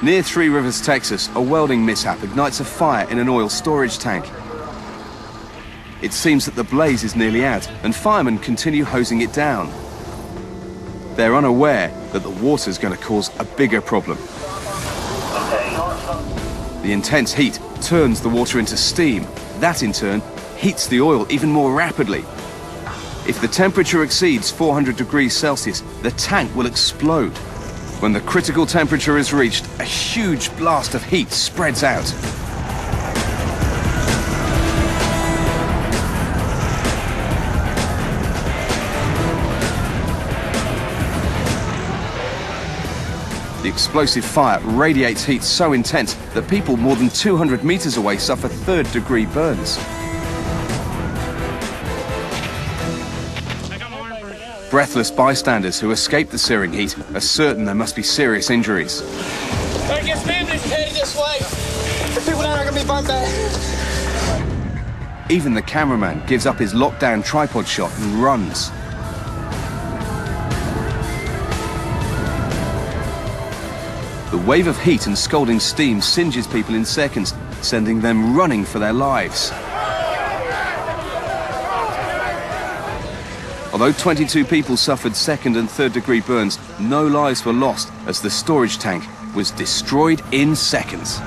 Near Three Rivers, Texas, a welding mishap ignites a fire in an oil storage tank. It seems that the blaze is nearly out, and firemen continue hosing it down. They're unaware that the water's going to cause a bigger problem. The intense heat turns the water into steam. That, in turn, heats the oil even more rapidly. If the temperature exceeds 400 degrees Celsius, the tank will explode. When the critical temperature is reached, a huge blast of heat spreads out. The explosive fire radiates heat so intense that people more than 200 meters away suffer third-degree burns. Breathless bystanders who escape the searing heat are certain there must be serious injuries. Hey, get bandaged, headed this way. The people down there are gonna be burned bad. Even the cameraman gives up his lockdown tripod shot and runs. The wave of heat and scalding steam singes people in seconds, sending them running for their lives. Although 22 people suffered second and third degree burns, no lives were lost as the storage tank was destroyed in seconds.